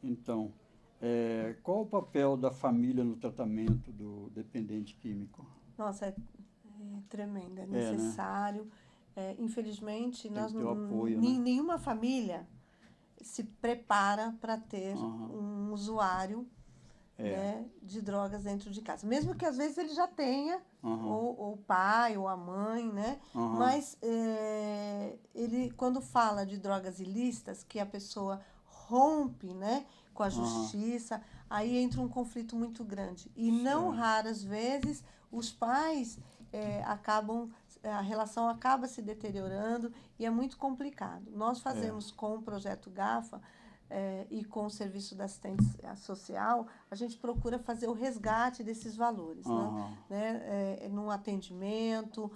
Então, qual o papel da família no tratamento do dependente químico? Nossa, é tremendo, é É, né? necessário. Infelizmente, Tem nós, que ter o apoio, né? nenhuma família se prepara para ter Aham. um usuário, É. né, de drogas dentro de casa. Mesmo que às vezes ele já tenha, Aham. ou o pai, ou a mãe, né? Aham. Mas ele, quando fala de drogas ilícitas, que a pessoa rompe, né, com a Aham. justiça, aí entra um conflito muito grande. E não Certo. raras vezes os pais acabam, a relação acaba se deteriorando e é muito complicado. Nós É. fazemos com o projeto GAFA e com o serviço da assistência social, a gente procura fazer o resgate desses valores, né? Aham. No atendimento,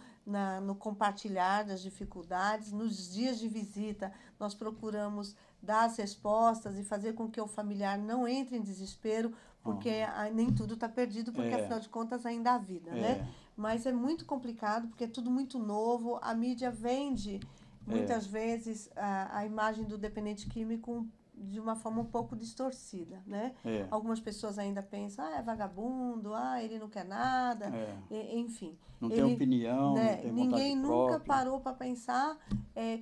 no compartilhar das dificuldades, nos dias de visita, nós procuramos dar as respostas e fazer com que o familiar não entre em desespero, porque Aham. nem tudo está perdido, porque É. afinal de contas ainda há vida, né? É. Mas é muito complicado, porque é tudo muito novo, a mídia vende É. muitas vezes a imagem do dependente químico de uma forma um pouco distorcida, né? É. Algumas pessoas ainda pensam, é vagabundo, ele não quer nada, É. enfim. Não tem Ele, opinião, não né, tem vontade ninguém nunca própria. parou para pensar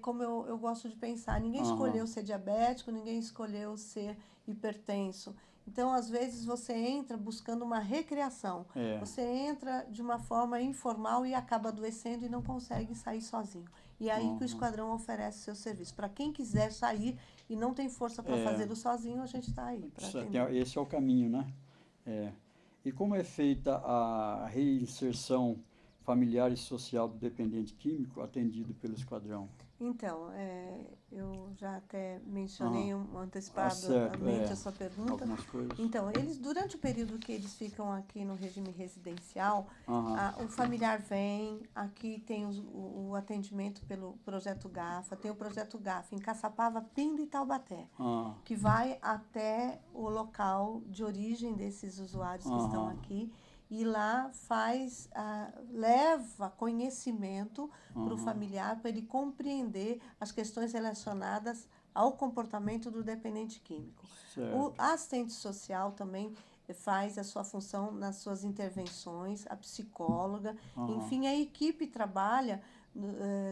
como eu gosto de pensar. Ninguém Aham. escolheu ser diabético, ninguém escolheu ser hipertenso. Então, às vezes, você entra buscando uma recreação. É. Você entra de uma forma informal e acaba adoecendo e não consegue sair sozinho. E é aí que o Aham. Esquadrão oferece seu serviço. Para quem quiser sair e não tem força para É. fazê-lo sozinho, a gente está aí para atender. Esse é o caminho, né? É. E como é feita a reinserção familiar e social do dependente químico atendido pelo esquadrão? Então, eu já até mencionei Aham. Certo, antecipadamente a sua pergunta. algumas coisas. Então, eles, durante o período que eles ficam aqui no regime residencial, Aham. o familiar vem, aqui tem o atendimento pelo Projeto GAFA, tem o Projeto GAFA em Caçapava, Pinda e Taubaté, Aham. que vai até o local de origem desses usuários que estão Aham. aqui e lá leva conhecimento para o Aham. familiar para ele compreender as questões relacionadas ao comportamento do dependente químico. O Certo. assistente social também faz a sua função nas suas intervenções, a psicóloga, Aham. enfim, a equipe trabalha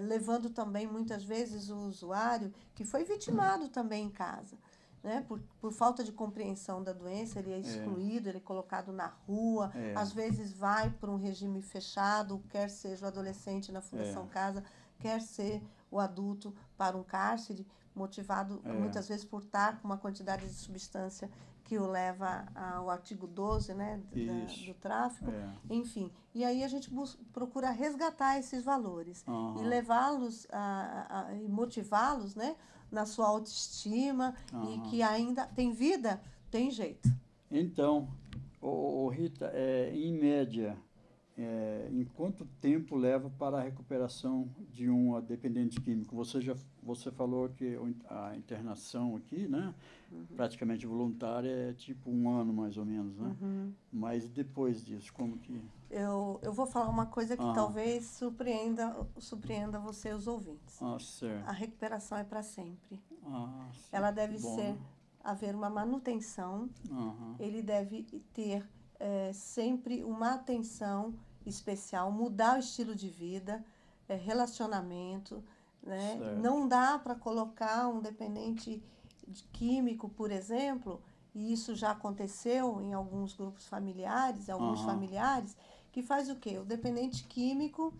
levando também muitas vezes o usuário que foi vitimado também em casa. Né? Por falta de compreensão da doença, ele é excluído, ele é colocado na rua, É. às vezes vai para um regime fechado, quer seja o adolescente na É. Fundação Casa, quer ser o adulto para um cárcere, motivado É. muitas vezes por estar com uma quantidade de substância que o leva ao artigo 12, né, do Isso. tráfico, É. enfim. E aí a gente procura resgatar esses valores e Aham. levá-los e motivá-los, né, na sua autoestima e Aham. que ainda tem vida, tem jeito. Então, Rita, em média, em quanto tempo leva para a recuperação de um dependente químico? Você falou que a internação aqui, né, praticamente voluntária, é tipo 1 ano mais ou menos, né? Uhum. Mas depois disso, como que... Eu vou falar uma coisa que Aham. talvez surpreenda você, os ouvintes. Ah, certo. A recuperação é para sempre. Ah, Ela que deve bom, né? haver uma manutenção, Aham. ele deve ter sempre uma atenção especial, mudar o estilo de vida, relacionamento, né? Certo. Não dá para colocar um dependente químico, por exemplo, e isso já aconteceu em alguns grupos familiares, alguns Aham. familiares, que faz o quê? O dependente químico,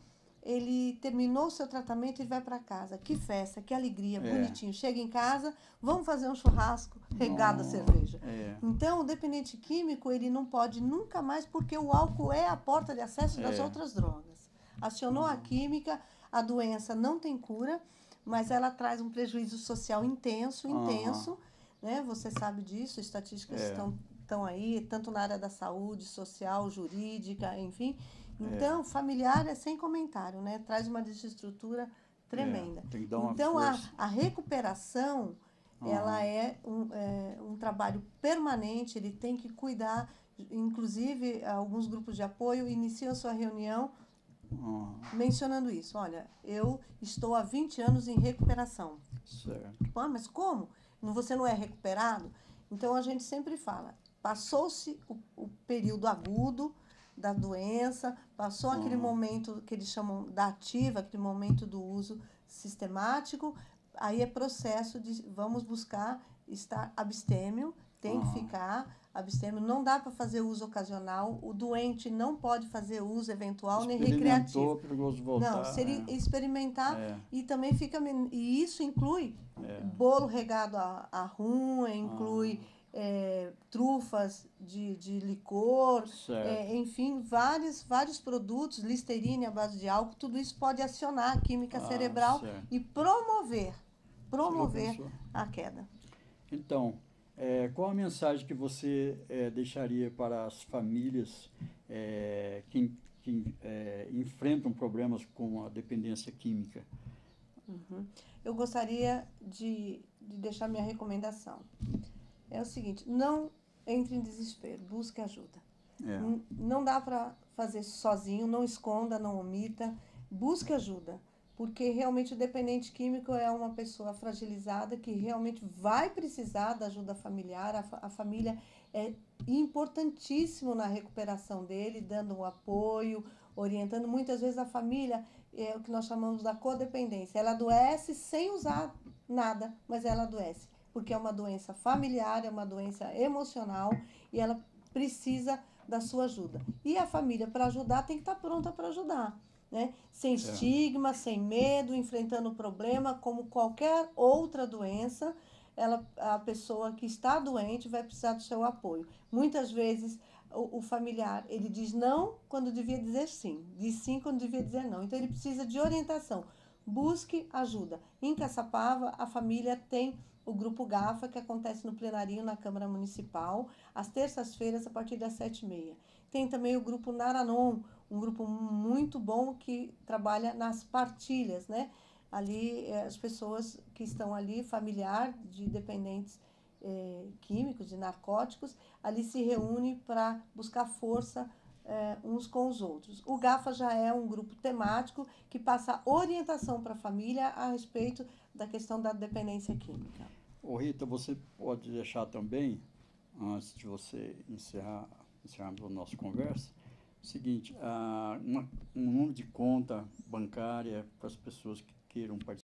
ele terminou o seu tratamento e vai para casa. Que festa, que alegria, É. bonitinho. Chega em casa, vamos fazer um churrasco regado a cerveja. É. Então, o dependente químico, ele não pode nunca mais, porque o álcool é a porta de acesso das É. outras drogas. Acionou a química, a doença não tem cura, mas ela traz um prejuízo social intenso, Aham. intenso, né? Você sabe disso, estatísticas É. estão aí, tanto na área da saúde, social, jurídica, enfim. É. Então, familiar é sem comentário, né? Traz uma desestrutura tremenda. Tem que dar uma Então, força. a recuperação, ela Aham. é um trabalho permanente, ele tem que cuidar, inclusive, alguns grupos de apoio iniciam sua reunião Aham. mencionando isso. Olha, eu estou há 20 anos em recuperação. Certo. Pô, mas como? Você não é recuperado? Então, a gente sempre fala, passou-se o período agudo da doença, passou aquele momento que eles chamam da ativa, aquele momento do uso sistemático, aí é processo de vamos buscar estar abstêmio, tem que ficar abstêmio, não dá para fazer uso ocasional, o doente não pode fazer uso eventual nem recreativo. Experimentou, perigoso voltar. Não, seria experimentar É. e também fica. E isso inclui bolo regado a rum, inclui trufas de licor, Certo. enfim, vários produtos, Listerine à base de álcool, tudo isso pode acionar a química cerebral Certo. e promover Você já pensou? a queda. Então, qual a mensagem que você deixaria para as famílias que enfrentam problemas com a dependência química? Eu gostaria de deixar minha recomendação. É o seguinte, não entre em desespero, busque ajuda. Não dá para fazer sozinho, não esconda, não omita, busque ajuda. Porque realmente o dependente químico é uma pessoa fragilizada que realmente vai precisar da ajuda familiar. A família é importantíssimo na recuperação dele, dando um apoio, orientando. Muitas vezes a família é o que nós chamamos da codependência. Ela adoece sem usar nada, mas ela adoece. Porque é uma doença familiar, é uma doença emocional e ela precisa da sua ajuda. E a família, para ajudar, tem que estar pronta para ajudar. Né? Sem estigma, sem medo, enfrentando o problema como qualquer outra doença, a pessoa que está doente vai precisar do seu apoio. Muitas vezes o familiar ele diz não quando devia dizer sim, diz sim quando devia dizer não. Então ele precisa de orientação. Busque ajuda. Em Caçapava, a família tem o grupo GAFA, que acontece no plenarinho na Câmara Municipal, às terças-feiras, a partir das 7h30. Tem também o grupo Naranon, um grupo muito bom que trabalha nas partilhas, né? Ali, as pessoas que estão ali, familiar de dependentes químicos, de narcóticos, ali se reúnem para buscar força uns com os outros. O GAFA já é um grupo temático que passa orientação para a família a respeito da questão da dependência química. Ô Rita, você pode deixar também, antes de você encerrarmos a nossa conversa, o seguinte, um número de conta bancária para as pessoas que queiram participar.